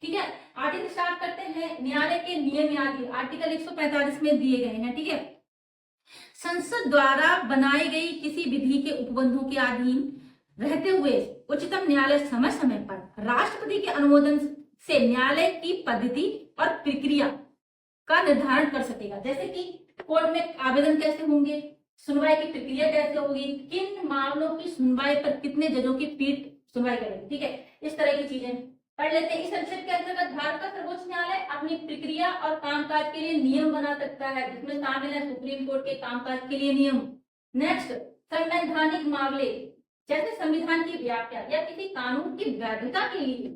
ठीक है, article start करते हैं। न्यायालय के नियम आदि आर्टिकल 145 में दिए गए हैं। ठीक है, संसद द्वारा बनाई गई किसी विधि के उपबंधों के अधीन रहते हुए उच्चतम न्यायालय समय समय पर राष्ट्रपति के अनुमोदन से न्यायालय की पद्धति और प्रक्रिया का निर्धारण कर सकेगा। जैसे कि कोर्ट में आवेदन कैसे होंगे, सुनवाई की प्रक्रिया कैसे होगी, किन मामलों की सुनवाई पर कितने जजों की पीठ सुनवाई करेगी। ठीक है, इस तरह की चीजें पढ़ लेते हैं। इस अनुच्छेद के अंतर्गत भारत का सर्वोच्च न्यायालय अपनी प्रक्रिया और कामकाज के लिए नियम बना सकता है, जिसमें शामिल है सुप्रीम कोर्ट के कामकाज के लिए नियम। नेक्स्ट, संवैधानिक मामले जैसे संविधान की व्याख्या या किसी कानून की वैधता के लिए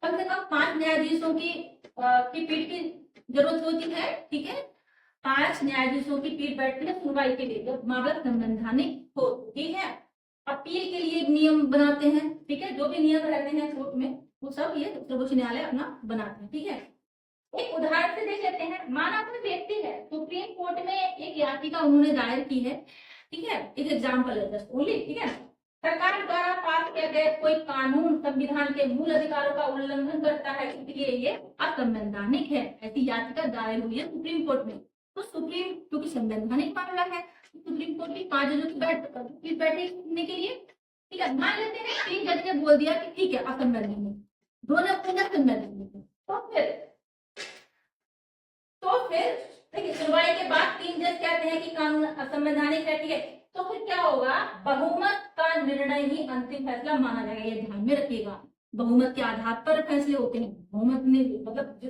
कम से कम 5 न्यायाधीशों की पीठ की जरूरत होती है। ठीक है, 5 न्यायाधीशों की पीठ बैठती है सुनवाई के लिए जब मामला संवैधानिक हो। ठीक है, अपील के लिए नियम बनाते हैं। ठीक है, जो भी नियम रहते हैं कोर्ट में वो सब ये सर्वोच्च न्यायालय अपना बनाते हैं। ठीक है, एक उदाहरण से देख लेते हैं। माना कोई व्यक्ति है, सुप्रीम कोर्ट में एक याचिका उन्होंने दायर की है। ठीक है, एक एग्जाम्पल है जस्ट ओनली। ठीक है, सरकार द्वारा पास किया गया कोई कानून संविधान के मूल अधिकारों का उल्लंघन करता है, इसलिए ये असंवैधानिक है। ऐसी याचिका दायर हुई है सुप्रीम कोर्ट में। तो सुप्रीम क्योंकि संवैधानिक मामला है, सुप्रीम कोर्ट की 5 जजों की बैठने के लिए। ठीक है, मान लेते हैं 3 जज ने बोल दिया कि ठीक है असंवैधानिक, दोनों संवैधानिक। तो फिर देखिए सुनवाई के बाद 3 जज कहते हैं कि कानून असंवैधानिक है। ठीक है, तो फिर क्या होगा, बहुमत का निर्णय ही अंतिम फैसला माना जाएगा। ये ध्यान में रखिएगा, बहुमत के आधार पर फैसले होते हैं। बहुमत ने मतलब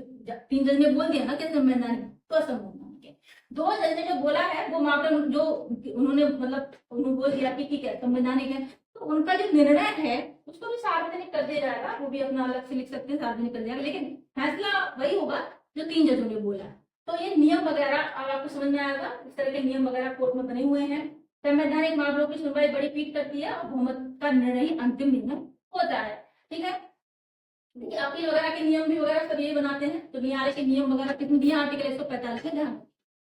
3 जज ने बोल दिया ना कि संवैधानिक, तो असंवैधानिक है। 2 जज ने जो बोला है वो मामला जो उन्होंने मतलब उन्होंने बोल दिया कि ठीक है संवैधानिक है, तो उनका जो निर्णय है उसको भी सार्वजनिक कर दिया जाएगा। वो भी अपना अलग से लिख सकते हैं, सार्वजनिक कर दिया जाएगा, लेकिन फैसला वही होगा जो 3 जजों ने बोला। तो ये नियम वगैरह अब आपको समझ में आएगा, इस तरह के नियम वगैरह कोर्ट में बने हुए हैं। संवैधानिक मामलों की सुनवाई बड़ी पीठ करती है और बहुमत का निर्णय ही अंतिम निर्णय होता है। ठीक है, देखिए अपील वगैरह के नियम भी वगैरह सब यही बनाते हैं। तो न्यायालय के नियम वगैरह कितने दिए आर्टिकल 145 में ध्यान